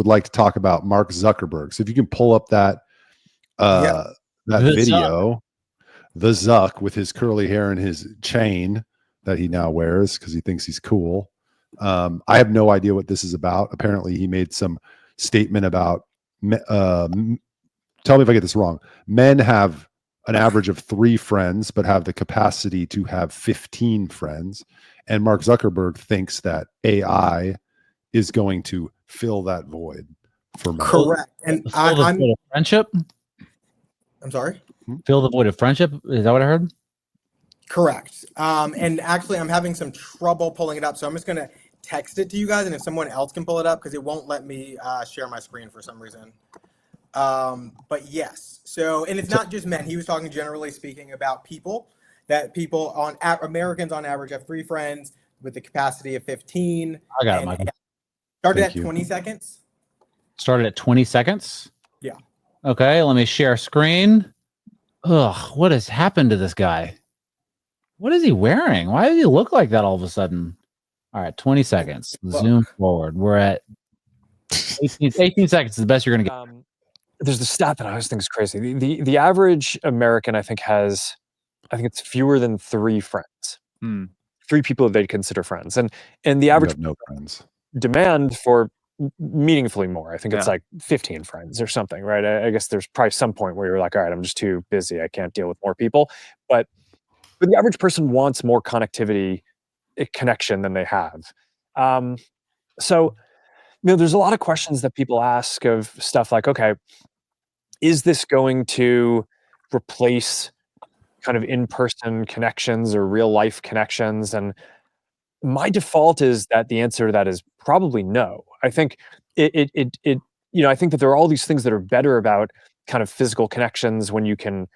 would like to talk about Mark Zuckerberg. So if you can pull up that that The video, the Zuck with his curly hair and his chain that he now wears because he thinks he's cool. I have no idea what this is about. Apparently, he made some statement about. Tell me if I get this wrong. Men have an average of 3 friends, but have the capacity to have 15 friends. And Mark Zuckerberg thinks that AI is going to fill that void for men. Correct. And fill the void of friendship. I'm sorry. Fill the void of friendship. Is that what I heard? Correct. And actually, I'm having some trouble pulling it up, so I'm just gonna text it to you guys, and if someone else can pull it up, because it won't let me share my screen for some reason. But yes. So, and it's not just men. He was talking generally speaking about people. That people Americans on average have 3 friends with the capacity of 15. I got it, Michael. Started at 20 seconds. Started at 20 seconds? Yeah. Okay, let me share screen. Ugh, what has happened to this guy? What is he wearing? Why does he look like that all of a sudden? All right, 20 seconds. Zoom forward. We're at 18 seconds is the best you're going to get. There's the stat that I always think is crazy. The average American, I think it's fewer than 3 friends. 3 people they'd consider friends. And the average no friends. demand for meaningfully more. I think it's like 15 friends or something, right? I guess there's probably some point where you're like, all right, I'm just too busy. I can't deal with more people. But the average person wants more connectivity, connection than they have. So, there's a lot of questions that people ask of stuff like, okay, is this going to replace kind of in-person connections or real life connections? And my default is that the answer to that is probably no. I think I think that there are all these things that are better about kind of physical connections when you can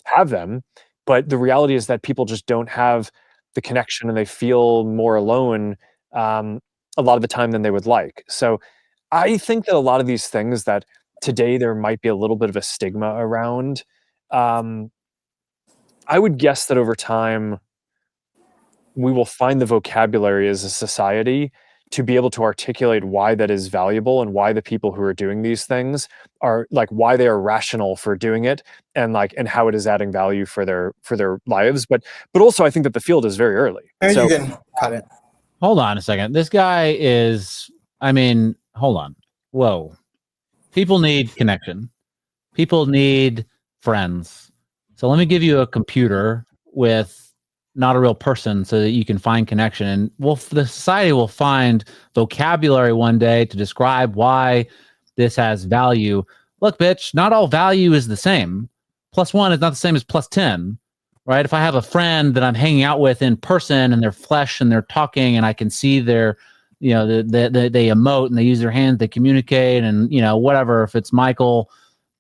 have them, but the reality is that people just don't have the connection and they feel more alone a lot of the time than they would like. So I think that a lot of these things that today there might be a little bit of a stigma around, I would guess that over time we will find the vocabulary as a society to be able to articulate why that is valuable and why the people who are doing these things are like, why they are rational for doing it and how it is adding value for their lives. But also I think that the field is very early. And you can cut it. Hold on a second. This guy is, hold on. Whoa. People need connection. People need friends. So let me give you a computer with not a real person so that you can find connection. And the society will find vocabulary one day to describe why this has value. Look, bitch, not all value is the same. +1 is not the same as +10, right? If I have a friend that I'm hanging out with in person and they're flesh and they're talking and I can see their, they emote and they use their hands, they communicate and, whatever. If it's Michael,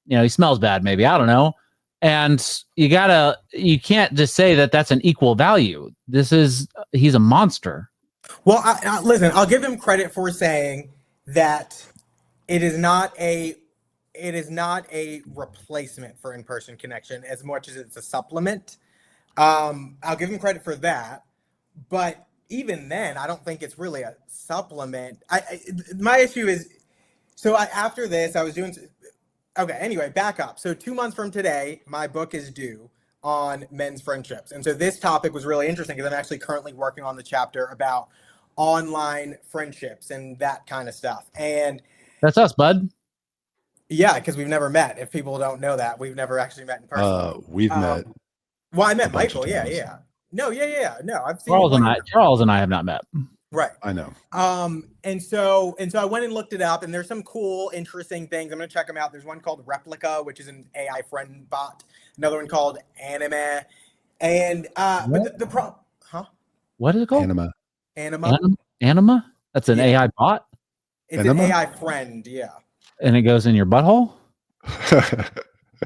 he smells bad, maybe, I don't know. And you can't just say that that's an equal value. He's a monster. Well, listen, I'll give him credit for saying that it is not a replacement for in-person connection as much as it's a supplement. I'll give him credit for that. But even then, I don't think it's really a supplement. My issue is, after this, I was doing... Okay, anyway, back up. So 2 months from today, my book is due on men's friendships. And so this topic was really interesting because I'm actually currently working on the chapter about online friendships and that kind of stuff. And that's us, bud. Yeah, because we've never met. If people don't know that, we've never actually met in person. We've met. Well, I met Michael. Yeah. No, yeah. No, I've seen Charles and I have not met. Right. I know. And so I went and looked it up, and there's some cool, interesting things. I'm going to check them out. There's one called Replica, which is an AI friend bot. Another one called Anima. And but the problem, What is it called? Anima? That's an AI bot? It's an AI friend, yeah. And it goes in your butthole?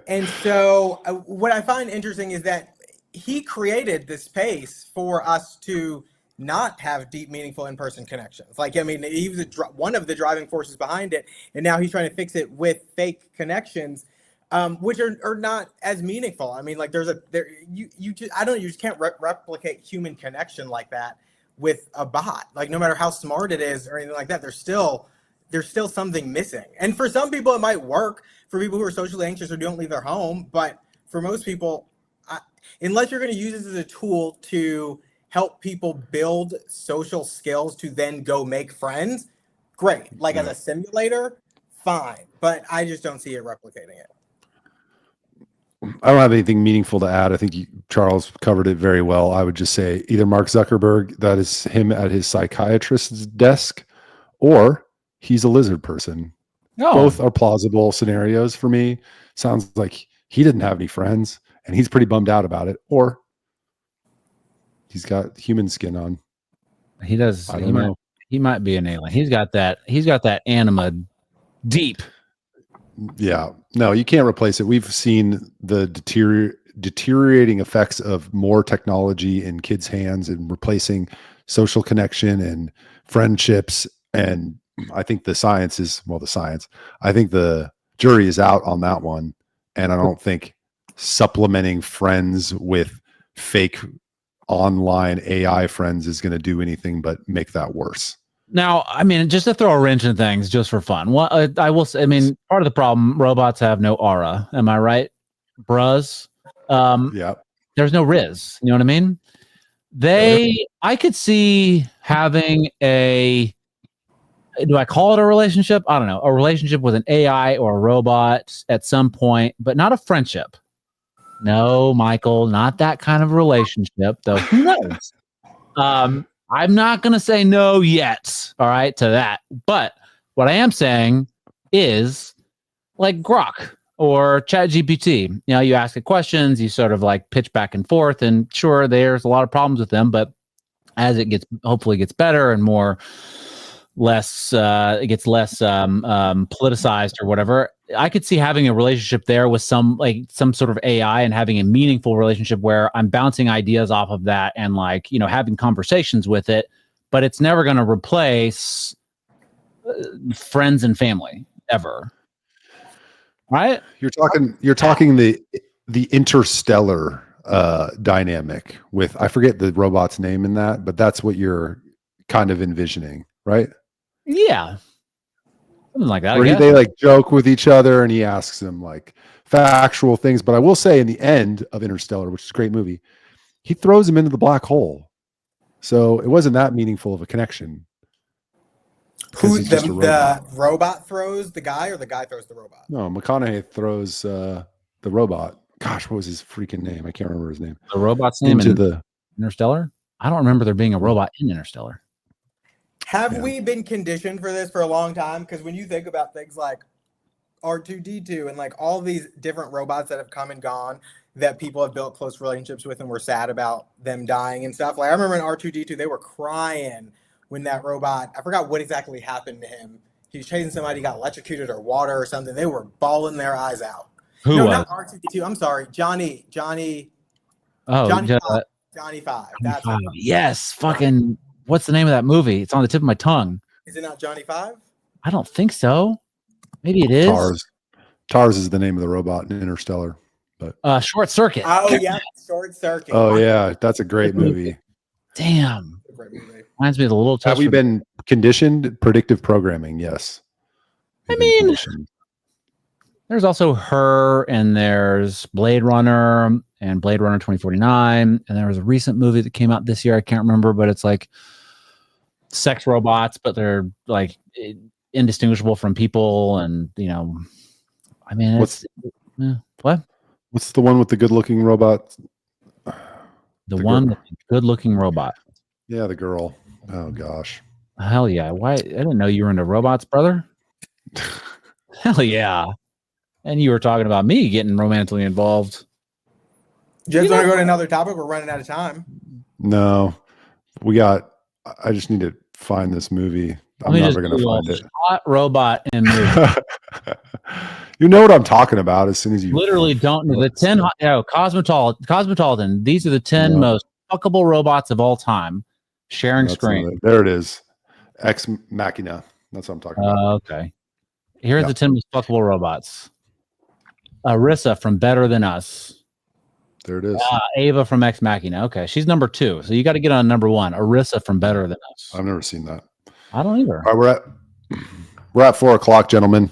And so what I find interesting is that he created this space for us to not have deep, meaningful in-person connections. He was one of the driving forces behind it, and now he's trying to fix it with fake connections, which are not as meaningful. You just can't replicate human connection like that with a bot. No matter how smart it is or anything like that, there's still there's still something missing. And for some people, it might work. For people who are socially anxious or don't leave their home, but for most people, unless you're going to use this as a tool to help people build social skills to then go make friends, great. Like as a simulator, fine. But I just don't see it replicating it. I don't have anything meaningful to add. I think Charles covered it very well. I would just say either Mark Zuckerberg, that is him at his psychiatrist's desk, or he's a lizard person. No. Both are plausible scenarios for me. Sounds like he didn't have any friends and he's pretty bummed out about it, or he's got human skin on. He does. I don't know. He might be an alien. He's got that anima deep. Yeah, no, you can't replace it. We've seen the deteriorating effects of more technology in kids' hands and replacing social connection and friendships. And I think the science. I think the jury is out on that one. And I don't think supplementing friends with fake online AI friends is going to do anything but make that worse. Now, I mean, just to throw a wrench in things, just for fun. Well, I will say, I mean, part of the problem, robots have no aura. Am I right, bruz? Yeah. There's no Riz. You know what I mean? I could see having do I call it a relationship? I don't know. A relationship with an AI or a robot at some point, but not a friendship. No, Michael, not that kind of relationship, though. Who knows? I'm not going to say no yet, all right, to that. But what I am saying is like Grok or ChatGPT. You know, you ask it questions, you sort of like pitch back and forth, and sure, there's a lot of problems with them, but as it hopefully gets better and less politicized or whatever, I could see having a relationship there with some sort of AI and having a meaningful relationship where I'm bouncing ideas off of that and like, you know, having conversations with it, but it's never going to replace friends and family ever. Right? You're talking the interstellar dynamic with, I forget the robot's name in that, but that's what you're kind of envisioning, right? Yeah. Something like that. Where they like joke with each other and he asks them like factual things. But I will say in the end of Interstellar, which is a great movie, he throws him into the black hole. So it wasn't that meaningful of a connection. Who the robot throws the guy or the guy throws the robot? No, McConaughey throws the robot. Gosh, what was his freaking name? I can't remember his name. The robot's name in Interstellar? I don't remember there being a robot in Interstellar. Have we been conditioned for this for a long time? Because when you think about things like R2-D2 and like all these different robots that have come and gone that people have built close relationships with and were sad about them dying and stuff. Like I remember in R2-D2, they were crying when that robot, I forgot what exactly happened to him. He was chasing somebody, got electrocuted or water or something. They were bawling their eyes out. Who was? Not R2-D2. I'm sorry. Johnny. Oh, Johnny 5. That's Five. Yes. Fucking, what's the name of that movie? It's on the tip of my tongue. Is it not Johnny 5? I don't think so. Maybe it is. Tars is the name of the robot in Interstellar. But Short Circuit. Oh yeah, Short Circuit. Oh yeah, that's a great movie. Damn. Great movie. Reminds me of the little. Have we been conditioned? Predictive programming, yes. There's also Her, and there's Blade Runner and Blade Runner 2049, and there was a recent movie that came out this year. I can't remember, but it's like sex robots, but they're like indistinguishable from people, and you know, I mean, what? What's the one with the good-looking robot? The one with the good-looking robot. Yeah, the girl. Oh gosh. Hell yeah! Why? I didn't know you were into robots, brother. Hell yeah! And you were talking about me getting romantically involved. You guys want to go to another topic? We're running out of time. No, I just need to find this movie. I'm never going to find it. Hot robot in movie. You know what I'm talking about as soon as you literally don't know. The 10 Cosmopolitan. These are the 10 most fuckable robots of all time. Sharing screen. There it is. Ex Machina. That's what I'm talking about. Okay. Here's the 10 most fuckable robots. Arissa from Better Than Us. There it is. Ava from Ex Machina. Okay, she's number 2. So you got to get on number 1. Arissa from Better Than Us. I've never seen that. I don't either. All right, We're at 4:00, gentlemen.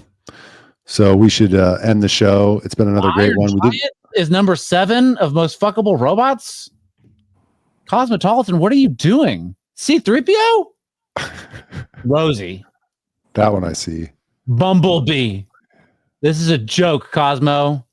So we should end the show. It's been another great one. Giant is number 7 of most fuckable robots. Cosmopolitan, what are you doing? C-3PO? Rosie. That one I see. Bumblebee. This is a joke, Cosmo.